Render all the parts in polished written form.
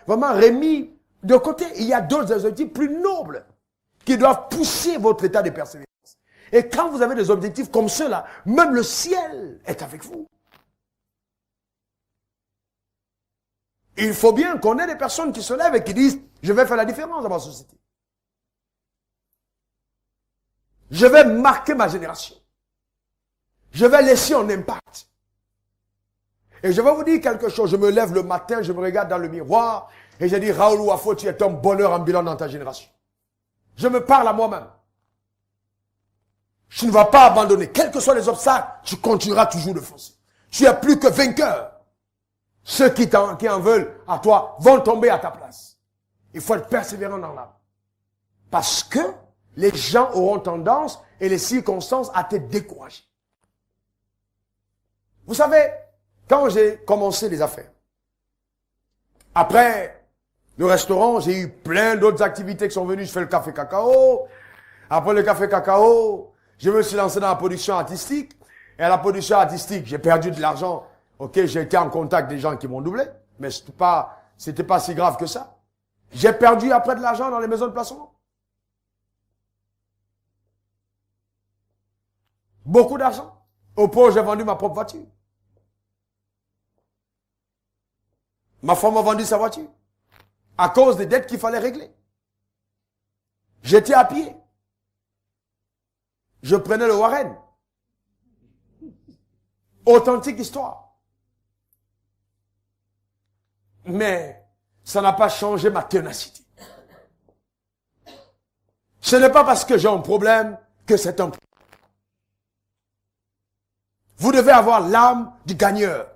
vraiment remis de côté. Il y a d'autres objectifs plus nobles qui doivent pousser votre état de persévérance. Et quand vous avez des objectifs comme ceux-là, même le ciel est avec vous. Il faut bien qu'on ait des personnes qui se lèvent et qui disent « Je vais faire la différence dans ma société. Je vais marquer ma génération. Je vais laisser un impact. » Et je vais vous dire quelque chose. Je me lève le matin, je me regarde dans le miroir et je dis « Raoul Wafo, tu es un bonheur ambulant dans ta génération. » Je me parle à moi-même. Tu ne vas pas abandonner. Quels que soient les obstacles, tu continueras toujours de foncer. Tu es plus que vainqueur. Ceux qui en veulent à toi vont tomber à ta place. Il faut être persévérant dans l'âme. Parce que les gens auront tendance et les circonstances à te décourager. Vous savez, quand j'ai commencé les affaires, après le restaurant, j'ai eu plein d'autres activités qui sont venues. Je fais le café cacao. Après le café cacao, je me suis lancé dans la production artistique. Et à la production artistique, j'ai perdu de l'argent. Ok, j'ai été en contact des gens qui m'ont doublé. Mais c'était pas si grave que ça. J'ai perdu après de l'argent dans les maisons de placement. Beaucoup d'argent. Au point où j'ai vendu ma propre voiture. Ma femme a vendu sa voiture. À cause des dettes qu'il fallait régler. J'étais à pied. Je prenais le Warren. Authentique histoire. Mais ça n'a pas changé ma ténacité. Ce n'est pas parce que j'ai un problème que c'est un problème. Vous devez avoir l'âme du gagneur.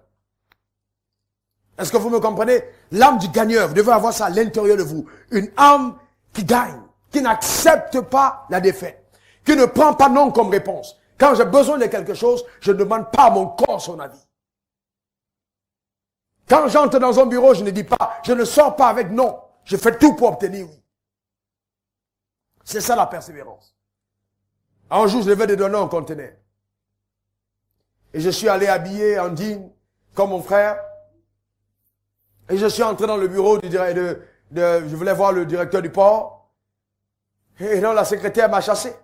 Est-ce que vous me comprenez? L'âme du gagneur, vous devez avoir ça à l'intérieur de vous. Une âme qui gagne, qui n'accepte pas la défaite, qui ne prend pas non comme réponse. Quand j'ai besoin de quelque chose, je ne demande pas à mon corps son avis. Quand j'entre dans un bureau, je ne dis pas, je ne sors pas avec non. Je fais tout pour obtenir oui. C'est ça la persévérance. Un jour, je devais te donner un conteneur. Et je suis allé habillé en digne, comme mon frère. Et je suis entré dans le bureau je voulais voir le directeur du port. Et non, la secrétaire m'a chassé.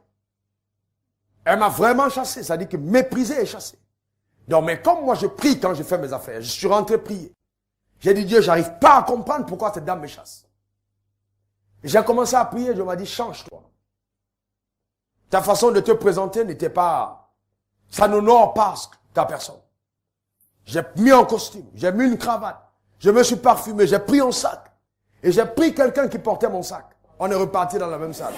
Elle m'a vraiment chassé. Ça dit que mépriser et chasser. Donc, mais comme moi je prie quand je fais mes affaires, je suis rentré prier. J'ai dit, Dieu, j'arrive pas à comprendre pourquoi cette dame me chasse. J'ai commencé à prier, Dieu m'a dit, change-toi. Ta façon de te présenter n'était pas, ça n'honore pas ta personne. J'ai mis un costume, j'ai mis une cravate, je me suis parfumé, j'ai pris un sac. Et j'ai pris quelqu'un qui portait mon sac. On est reparti dans la même salle.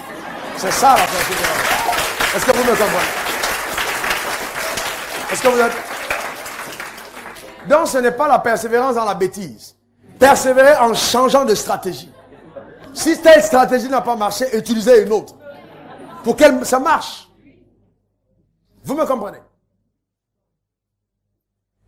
C'est ça la persévérance. Est-ce que vous me comprenez? Est-ce que vous êtes... Donc ce n'est pas la persévérance dans la bêtise. Persévérer en changeant de stratégie. Si telle stratégie n'a pas marché, utilisez une autre. Pour qu'elle ça marche. Vous me comprenez?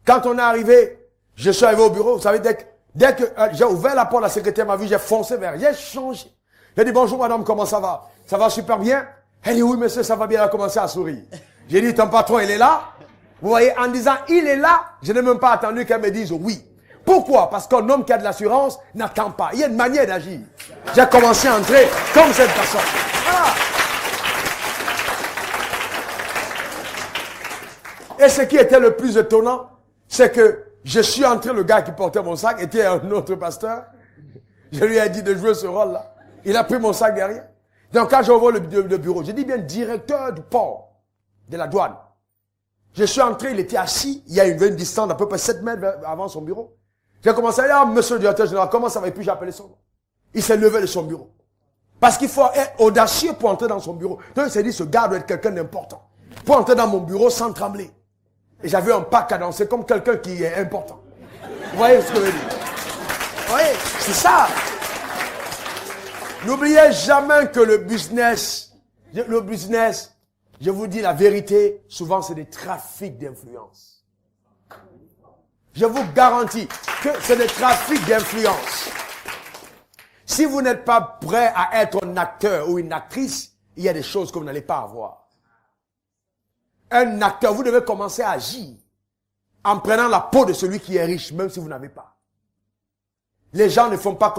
Quand on est arrivé, je suis arrivé au bureau, vous savez, dès que j'ai ouvert la porte, la secrétaire m'a vu, j'ai foncé vers elle, j'ai changé. J'ai dit, bonjour madame, comment ça va? Ça va super bien? Elle dit, oui monsieur, ça va bien, elle a commencé à sourire. J'ai dit, ton patron, il est là? Vous voyez, en disant, il est là, je n'ai même pas attendu qu'elle me dise oui. Pourquoi? Parce qu'un homme qui a de l'assurance n'attend pas. Il y a une manière d'agir. J'ai commencé à entrer comme cette personne. Voilà. Et ce qui était le plus étonnant, c'est que je suis entré, le gars qui portait mon sac était un autre pasteur. Je lui ai dit de jouer ce rôle-là. Il a pris mon sac derrière. Donc quand j'ouvre le bureau, j'ai dit bien directeur du port, de la douane. Je suis entré, il était assis, il y a une distance d'à peu près 7 mètres avant son bureau. J'ai commencé à dire, ah, monsieur le directeur général, comment ça va? Et puis j'ai appelé son nom. Il s'est levé de son bureau. Parce qu'il faut être audacieux pour entrer dans son bureau. Donc il s'est dit, ce gars doit être quelqu'un d'important. Pour entrer dans mon bureau sans trembler. Et j'avais un pas cadencé comme quelqu'un qui est important. Vous voyez ce que je veux dire? Vous voyez? C'est ça. N'oubliez jamais que le business, je vous dis la vérité, souvent c'est des trafics d'influence. Je vous garantis que c'est des trafics d'influence. Si vous n'êtes pas prêt à être un acteur ou une actrice, il y a des choses que vous n'allez pas avoir. Un acteur, vous devez commencer à agir en prenant la peau de celui qui est riche, même si vous n'avez pas. Les gens ne font pas